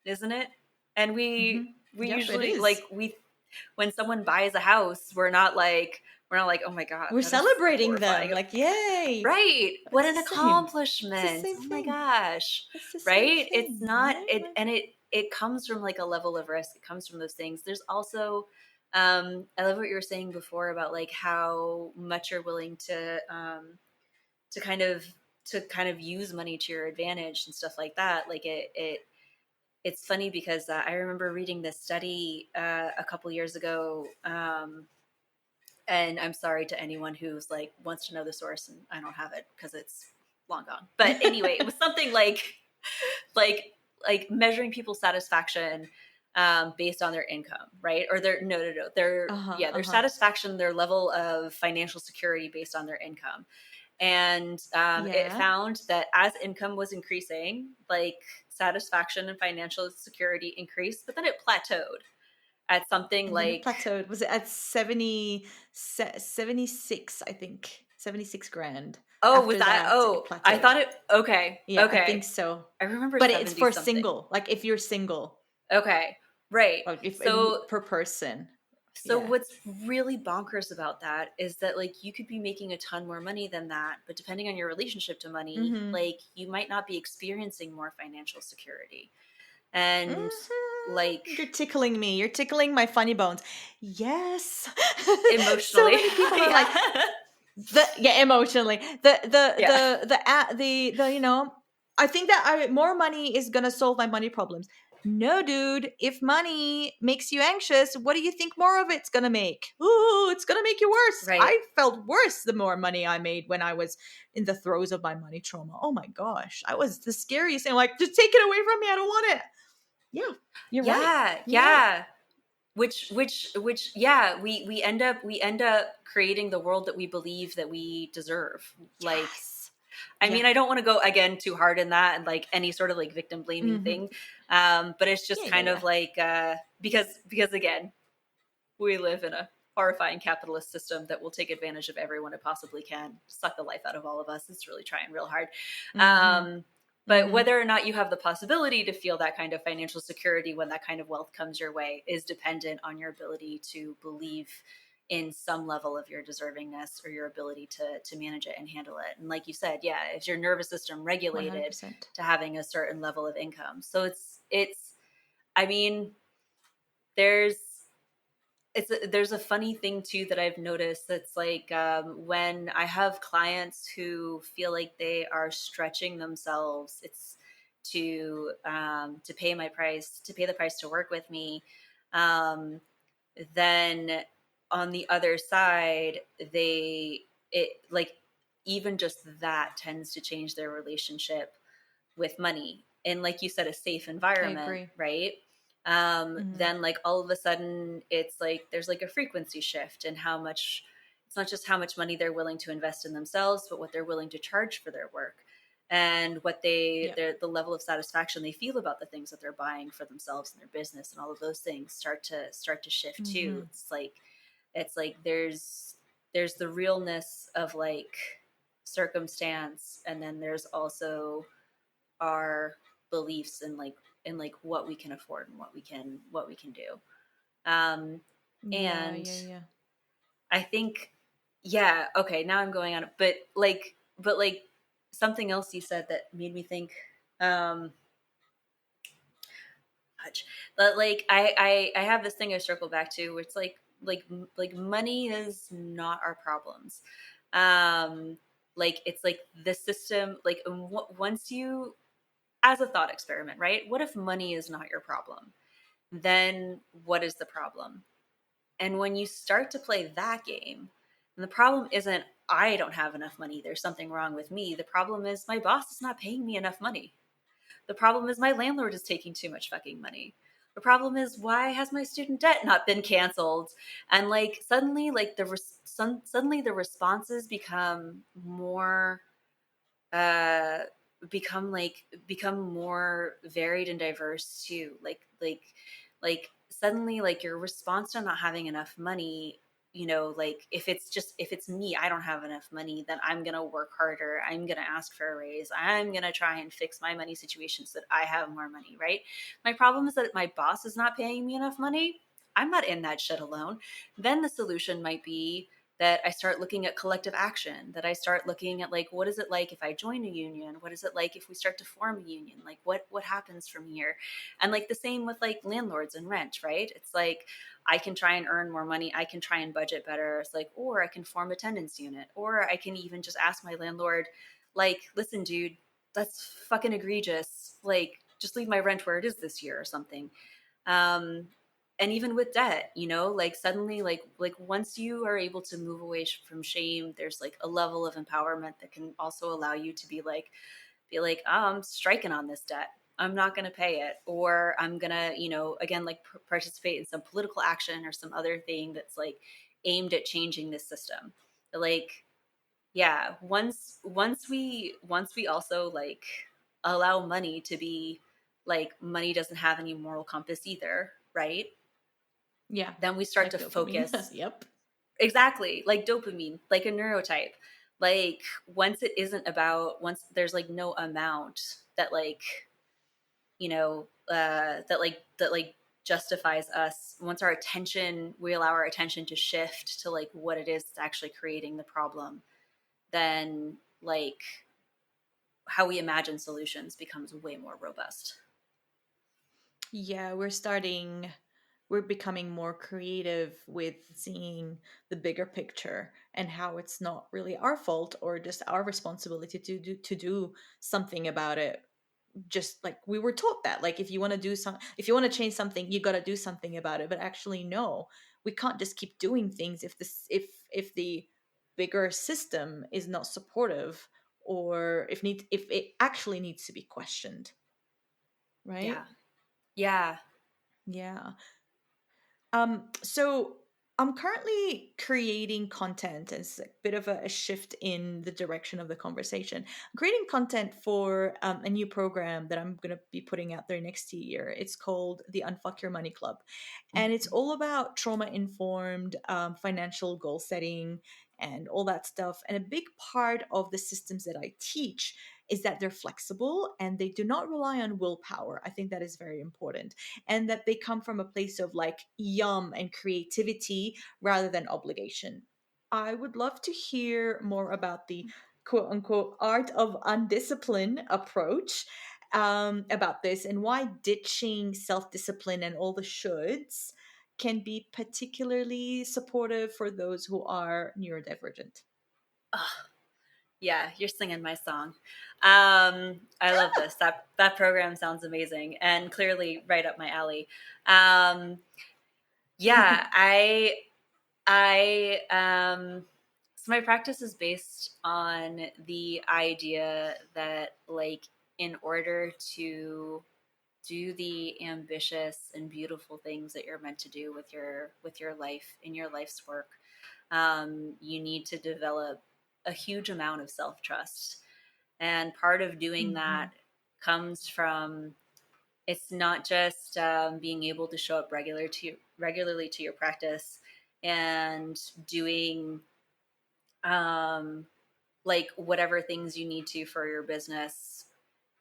isn't it? And we usually, like, when someone buys a house, we're not like, oh my God, we're celebrating them. Like, yay. Right. What an accomplishment. Oh my gosh. Right. It's not, it comes from like a level of risk. It comes from those things. There's also, I love what you were saying before about like how much you're willing to kind of use money to your advantage and stuff like that. Like it's funny because I remember reading this study a couple years ago, and I'm sorry to anyone who's like wants to know the source, and I don't have it because it's long gone. But anyway, it was something like measuring people's satisfaction based on their income, right? Or their their satisfaction, their level of financial security based on their income. And it found that as income was increasing, like, satisfaction and financial security increased, but then it plateaued at something like... plateaued. Was it at 76, I think? 76 grand. Oh, was that? Oh, I thought it... Okay. Yeah, okay. I think so. I remember but it's for something. Single. Like, if you're single. Okay. Right. Like so per person. So what's really bonkers about that is that, like, you could be making a ton more money than that, but depending on your relationship to money, like, you might not be experiencing more financial security. And like, you're tickling me. You're tickling my funny bones. Yes. Emotionally. So many people are like, emotionally. I think that more money is gonna solve my money problems. No, dude, if money makes you anxious, what do you think more of it's going to make? Ooh, it's going to make you worse. Right. I felt worse the more money I made when I was in the throes of my money trauma. Oh my gosh. I was the scariest thing. Like, just take it away from me. I don't want it. Yeah. You're right. Yeah. Which we end up creating the world that we believe that we desereve. Like, I mean, I don't want to go again too hard in that and like any sort of like victim blaming thing. But it's just kind of like, because again, we live in a horrifying capitalist system that will take advantage of everyone it possibly can, suck the life out of all of us. It's really trying real hard. But whether or not you have the possibility to feel that kind of financial security when that kind of wealth comes your way is dependent on your ability to believe in some level of your deservingness or your ability to manage it and handle it. And like you said, yeah, is your nervous system regulated 100%. to having a certain level of income? So it's I mean, there's there's a funny thing too that I've noticed. That's like when I have clients who feel like they are stretching themselves, it's to pay my price, to pay the price to work with me. Um, then on the other side, it like even just that tends to change their relationship with money in, like you said, a safe I environment, agree. right? Mm-hmm. Then like all of a sudden it's like there's like a frequency shift in how much, it's not just how much money they're willing to invest in themselves, but what they're willing to charge for their work, and what Yep. the level of satisfaction they feel about the things that they're buying for themselves and their business, and all of those things start to shift too. Mm-hmm. It's like there's the realness of like circumstance, and then there's also our beliefs and like what we can afford and what we can do. Um, Yeah, and yeah, yeah. I think, yeah, okay, now I'm going on, but like something else you said that made me think, um, much, but like I have this thing I circle back to where it's like money is not our problems. Um, like it's like the system, like once you, as a thought experiment, right? What if money is not your problem? Then what is the problem? And when you start to play that game, and the problem isn't I don't have enough money, there's something wrong with me. The problem is my boss is not paying me enough money. The problem is my landlord is taking too much fucking money. The problem is why has my student debt not been canceled? And like suddenly like suddenly the responses become more uh become more varied and diverse too. Like suddenly like your response to not having enough money, you know, like if it's me, I don't have enough money, then I'm gonna work harder, I'm gonna ask for a raise, I'm gonna try and fix my money situation so that I have more money, right? My problem is that my boss is not paying me enough money. I'm not in that shit alone. Then the solution might be that I start looking at collective action, that I start looking at like, what is it like if I join a union? What is it like if we start to form a union? Like what happens from here? And like the same with like landlords and rent, right? It's like I can try and earn more money, I can try and budget better. It's like, or I can form a tenants unit, or I can even just ask my landlord, like, listen, dude, that's fucking egregious. Like, just leave my rent where it is this year or something. um and even with debt, you know, like suddenly like once you are able to move away from shame, there's like a level of empowerment that can also allow you to be like, oh, I'm striking on this debt, I'm not going to pay it, or I'm going to, you know, again, like participate in some political action or some other thing that's like aimed at changing this system. Like, yeah, once we also like allow money to be like, money doesn't have any moral compass either, right? Yeah. Then we start Like to dopamine. focus, Yep. exactly, like dopamine, like a neurotype. Like once it isn't about, once there's like no amount that like, you know, that like justifies us, once our attention, we allow our attention to shift to like what it is that's actually creating the problem, then like how we imagine solutions becomes way more robust. Yeah, we're becoming more creative with seeing the bigger picture and how it's not really our fault or just our responsibility to do something about it. Just like we were taught that, like if you want to do some, if you want to change something, you got to do something about it. But actually, no, we can't just keep doing things if the bigger system is not supportive, or if it actually needs to be questioned, Yeah. right? Yeah. Yeah. So I'm currently creating content. It's a bit of a shift in the direction of the conversation. I'm creating content for a new program that I'm going to be putting out there next year. It's called the Unfuck Your Money Club. And it's all about trauma informed financial goal setting and all that stuff. And a big part of the systems that I teach is that they're flexible and they do not rely on willpower. I think that is very important. And that they come from a place of like yum and creativity rather than obligation. I would love to hear more about the quote unquote art of undisciplined approach, about this, and why ditching self discipline and all the shoulds can be particularly supportive for those who are neurodivergent. Yeah, you're singing my song. I love this. That program sounds amazing and clearly right up my alley. Yeah, so my practice is based on the idea that like in order to do the ambitious and beautiful things that you're meant to do with your life in your life's work, you need to develop a huge amount of self-trust. And part of doing that comes from, it's not just being able to show up regularly to your practice and doing like whatever things you need to for your business.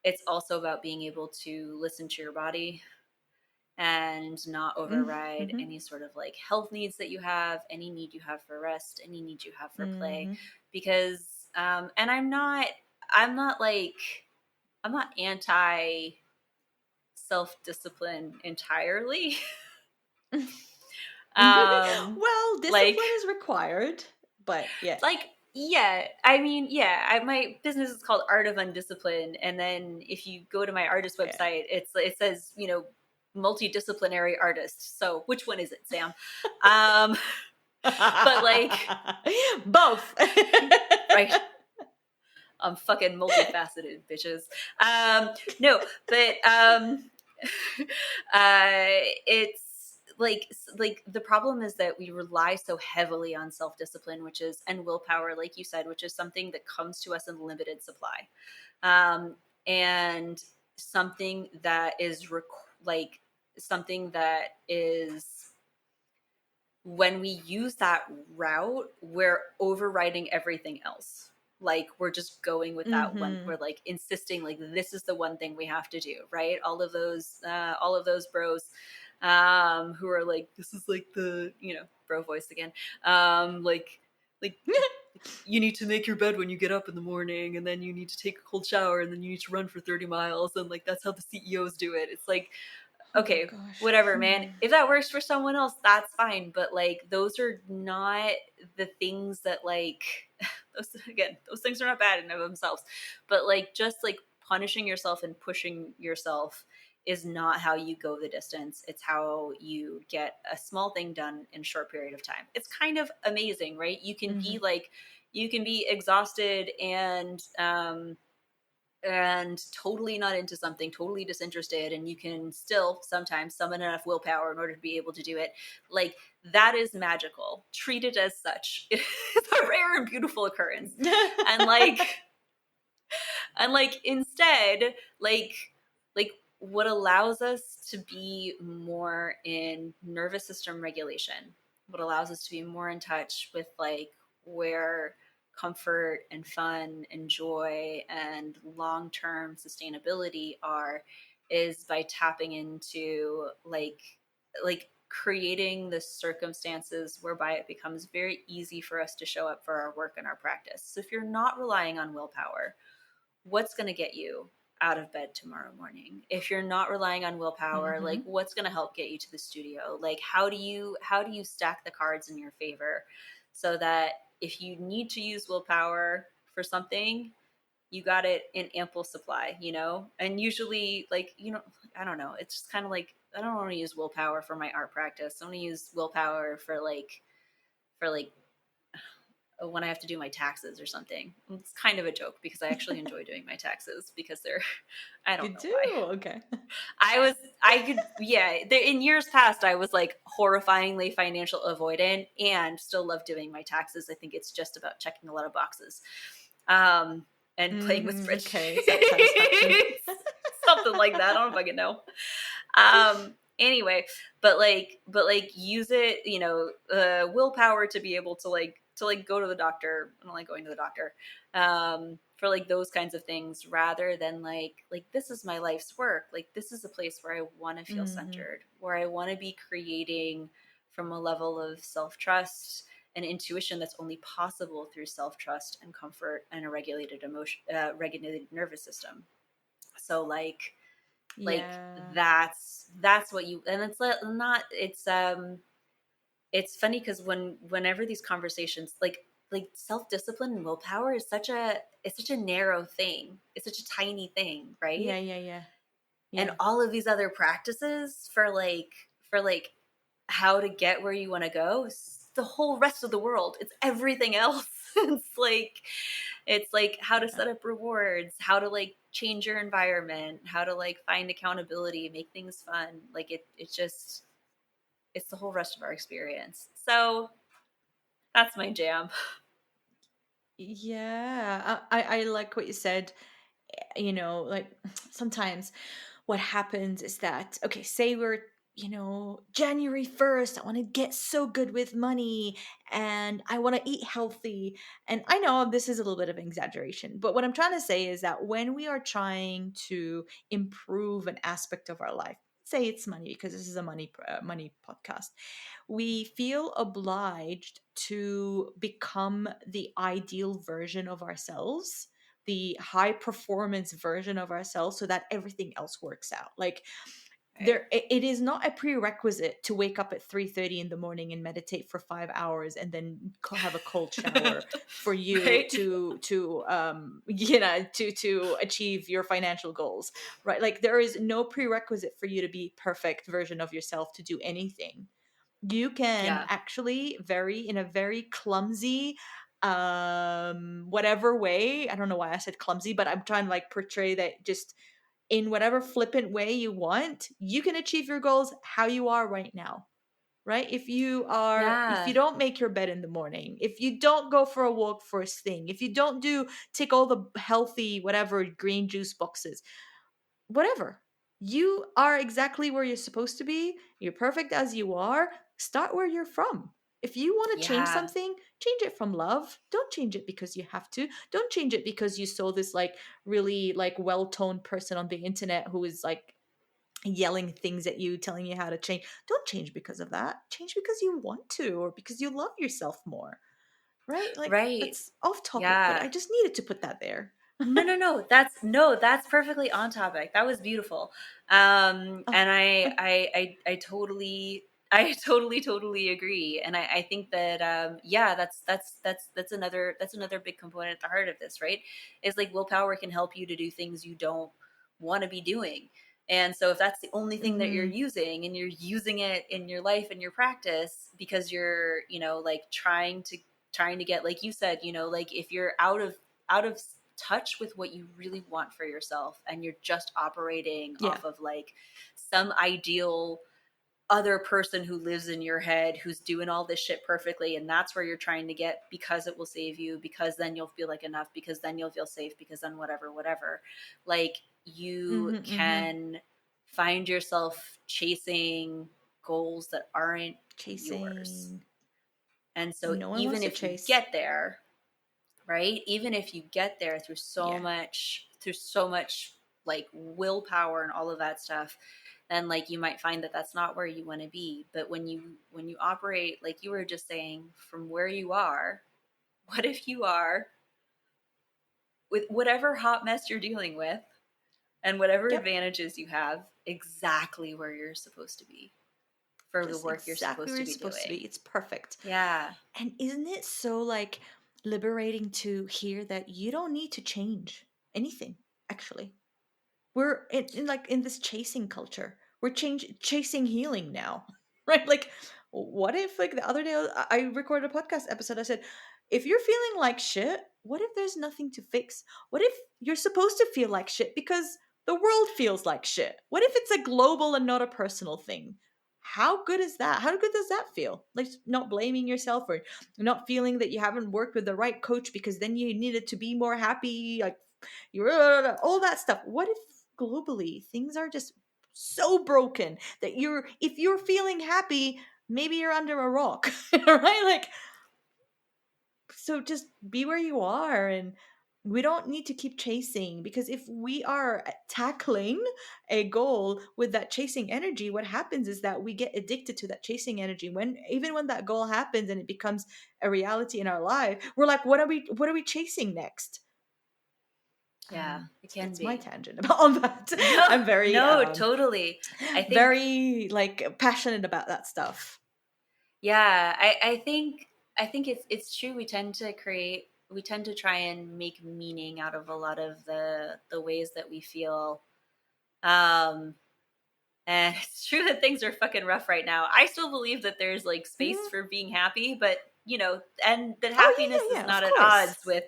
It's also about being able to listen to your body and not override Mm-hmm. any sort of like health needs that you have, any need you have for rest, any need you have for play. Mm-hmm. Because and I'm not anti self-discipline entirely. Well, discipline Like is required, but yeah. yeah, I mean, yeah, my business is called Art of Undiscipline, and then if you go to my artist Yeah. website, it says, multidisciplinary artist. So which one is it, Sam? But like both. right, I'm fucking multifaceted, bitches. No, but it's like the problem is that we rely so heavily on self-discipline, and willpower, like you said, which is something that comes to us in limited supply, and something that is something that is, when we use that route, we're overriding everything else. Like we're just going with that one. We're like insisting like this is the one thing we have to do, right? All of those bros who are like, this is like the, bro voice again. Like you need to make your bed when you get up in the morning, and then you need to take a cold shower, and then you need to run for 30 miles, and like that's how the CEOs do it. It's like, okay, whatever, man. If that works for someone else, that's fine. But like, those are not the things that like, those things are not bad in and of themselves. But like, just like punishing yourself and pushing yourself is not how you go the distance. It's how you get a small thing done in a short period of time. It's kind of amazing, right? You can be exhausted and totally not into something, totally disinterested, and you can still sometimes summon enough willpower in order to be able to do it. Like, that is magical. Treat it as such. It's a rare and beautiful occurrence. And instead, what allows us to be more in nervous system regulation, what allows us to be more in touch with like where comfort and fun and joy and long-term sustainability are, is by tapping into like creating the circumstances whereby it becomes very easy for us to show up for our work and our practice. So if you're not relying on willpower, what's going to get you out of bed tomorrow morning? If you're not relying on willpower, like what's going to help get you to the studio? Like how do you stack the cards in your favor so that if you need to use willpower for something, you got it in ample supply, And usually I don't know, it's just kind of like, I don't want to use willpower for my art practice. I want to use willpower for when I have to do my taxes or something. It's kind of a joke because I actually enjoy doing my taxes because I don't know why. Okay. In years past, I was like horrifyingly financial avoidant and still love doing my taxes. I think it's just about checking a lot of boxes, and playing with spreadsheets. Okay, something like that. I don't fucking know. Anyway, but use it, willpower to be able to go to the doctor. I don't like going to the doctor. for like those kinds of things, rather than like this is my life's work. Like this is a place where I want to feel centered, where I want to be creating from a level of self-trust and intuition that's only possible through self-trust and comfort and a regulated regulated nervous system. So like that's what you, and it's not, it's funny because whenever these conversations like self-discipline and willpower is such a narrow thing. It's such a tiny thing, right? Yeah. And all of these other practices for how to get where you want to go is the whole rest of the world. It's everything else. It's like how to set up rewards, how to like change your environment, how to like find accountability, make things fun. Like it's the whole rest of our experience. So that's my jam. Yeah, I like what you said. You know, like sometimes what happens is that, okay, say we're, January 1st, I want to get so good with money and I want to eat healthy. And I know this is a little bit of an exaggeration, but what I'm trying to say is that when we are trying to improve an aspect of our life, say it's money, because this is a money podcast, we feel obliged to become the ideal version of ourselves, the high performance version of ourselves, so that everything else works out. Like it is not a prerequisite to wake up at 3:30 in the morning and meditate for 5 hours and then have a cold shower for you Right. to achieve your financial goals, right? Like there is no prerequisite for you to be perfect version of yourself to do anything. You can actually in a very clumsy whatever way, I don't know why I said clumsy, but I'm trying to like portray that just in whatever flippant way you want, you can achieve your goals how you are right now. Right? If you don't make your bed in the morning, if you don't go for a walk first thing, if you don't take all the healthy whatever green juice boxes, whatever, you are exactly where you're supposed to be. You're perfect as you are. Start where you're from. If you want to change something, change it from love. Don't change it because you have to. Don't change it because you saw this like really like well-toned person on the internet who is like yelling things at you, telling you how to change. Don't change because of that. Change because you want to, or because you love yourself more. Right? Like that's off topic, but I just needed to put that there. No. That's perfectly on topic. That was beautiful. And I totally agree. And I think that, that's another big component at the heart of this, right? Is like willpower can help you to do things you don't want to be doing. And so if that's the only thing that you're using, and you're using it in your life and your practice because you're, like trying to get, like you said, like if you're out of touch with what you really want for yourself, and you're just operating off of like some ideal other person who lives in your head who's doing all this shit perfectly, and that's where you're trying to get because it will save you, because then you'll feel like enough, because then you'll feel safe, because then whatever, like you can find yourself chasing goals that aren't yours. And so even if you get there, right? Even if you get there through so much like willpower and all of that stuff, then like you might find that that's not where you want to be. But when you operate, like you were just saying, from where you are, what if you are with whatever hot mess you're dealing with and whatever advantages you have, exactly where you're supposed to be for just the work you're supposed to be doing. It's perfect. Yeah. And isn't it so like liberating to hear that you don't need to change anything? Actually, we're in this chasing culture. We're chasing healing now, right? Like, what if like the other day I recorded a podcast episode, I said, if you're feeling like shit, what if there's nothing to fix? What if you're supposed to feel like shit because the world feels like shit? What if it's a global and not a personal thing? How good is that? How good does that feel? Like not blaming yourself, or not feeling that you haven't worked with the right coach because then you needed to be more happy, like you're all that stuff. What if globally things are just so broken that if you're feeling happy, maybe you're under a rock, right? Like, so just be where you are and we don't need to keep chasing, because if we are tackling a goal with that chasing energy, what happens is that we get addicted to that chasing energy. Even when that goal happens and it becomes a reality in our life, we're like, what are we chasing next? Yeah, it can that's be. my tangent on that. No, I'm very totally. I think very like passionate about that stuff. Yeah, I think it's true. We tend to try and make meaning out of a lot of the ways that we feel. And it's true that things are fucking rough right now. I still believe that there's like space for being happy, but and that happiness is not at odds with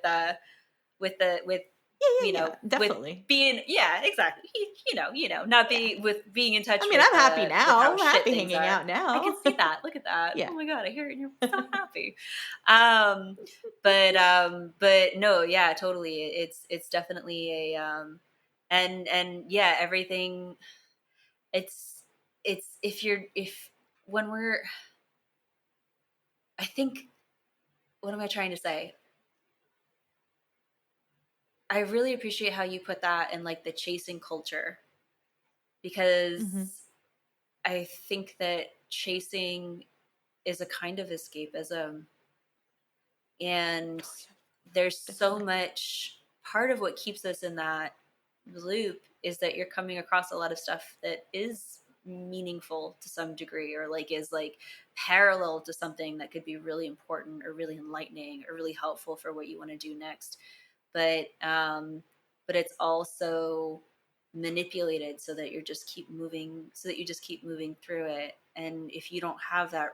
definitely. with being, exactly. Not being with being in touch. I mean, with, I'm happy now. how I'm shit happy things hanging are. out now. I can see that. Look at that. Yeah. Oh my God, I hear it. And you're so happy. But no, yeah, totally. It's definitely a and yeah, everything. It's if when we're, I think, what am I trying to say? I really appreciate how you put that in like the chasing culture, because I think that chasing is a kind of escapism, and there's so much, part of what keeps us in that loop is that you're coming across a lot of stuff that is meaningful to some degree, or like is like parallel to something that could be really important or really enlightening or really helpful for what you want to do next. But it's also manipulated so that you just keep moving through it. And if you don't have that,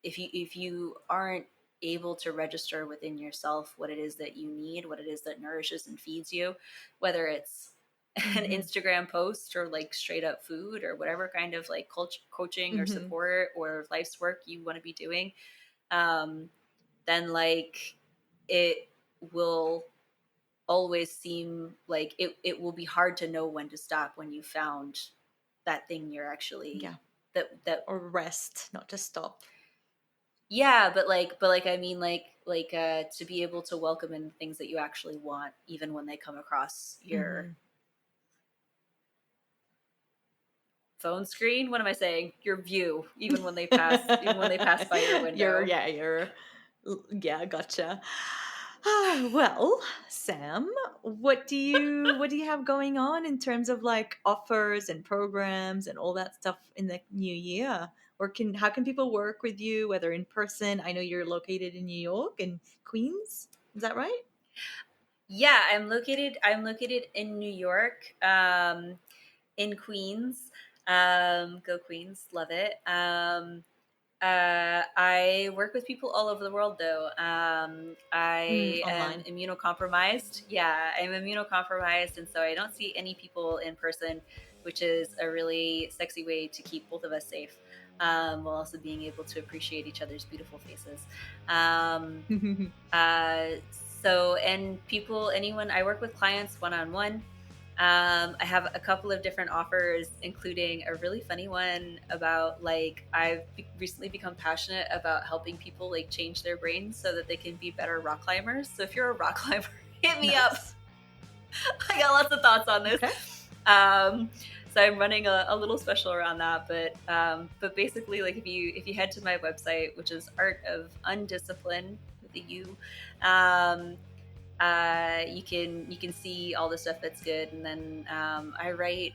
if you aren't able to register within yourself what it is that you need, what it is that nourishes and feeds you, whether it's an Instagram post or like straight up food or whatever kind of like coaching or support or life's work you want to be doing, then like it will always seem like it will be hard to know when to stop when you found that thing you're actually that or rest, not just stop. Yeah, but I mean to be able to welcome in things that you actually want, even when they come across your phone screen. What am I saying? Your view, even when they pass by your window. Gotcha. Well, Sam, what do you have going on in terms of like offers and programs and all that stuff in the new year? Or how can people work with you, whether in person? I know you're located in New York and Queens. Is that right? Yeah, I'm located in New York, in Queens. Go Queens, love it. I work with people all over the world, though. I am immunocompromised. Yeah, I'm immunocompromised, and so I don't see any people in person, which is a really sexy way to keep both of us safe, while also being able to appreciate each other's beautiful faces. So, and I work with clients one-on-one. I have a couple of different offers, including a really funny one about like I've recently become passionate about helping people like change their brains so that they can be better rock climbers. So if you're a rock climber, hit me up. I got lots of thoughts on this. Okay. So I'm running a little special around that, but basically, like if you head to my website, which is Art of Undiscipline with a U, you can see all the stuff that's good, and then I write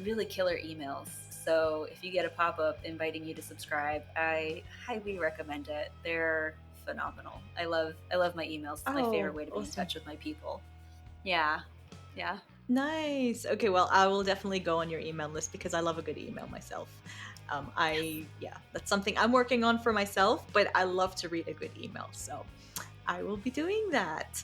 really killer emails. So if you get a pop-up inviting you to subscribe, I highly recommend it. They're phenomenal. I love my emails. It's my favorite way to be in touch with my people. Yeah. Nice. Okay, well, I will definitely go on your email list because I love a good email myself. That's something I'm working on for myself, but I love to read a good email, so I will be doing that.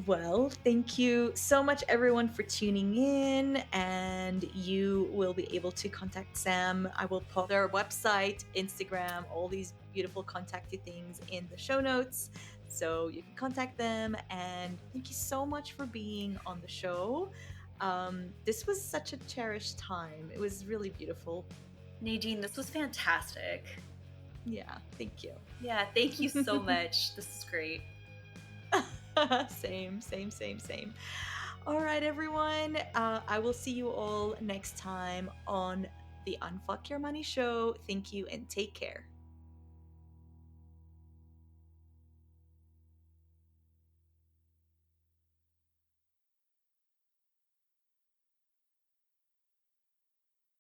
Well, thank you so much, everyone, for tuning in, and you will be able to contact Sam. I will put their website, Instagram, all these beautiful contacty things in the show notes, so you can contact them. And thank you so much for being on the show. This was such a cherished time. It was really beautiful. Nadine, this was fantastic. Yeah, thank you. Yeah, thank you so much. This is great. Same, same, same, same. All right, everyone. I will see you all next time on the Unfuck Your Money show. Thank you and take care.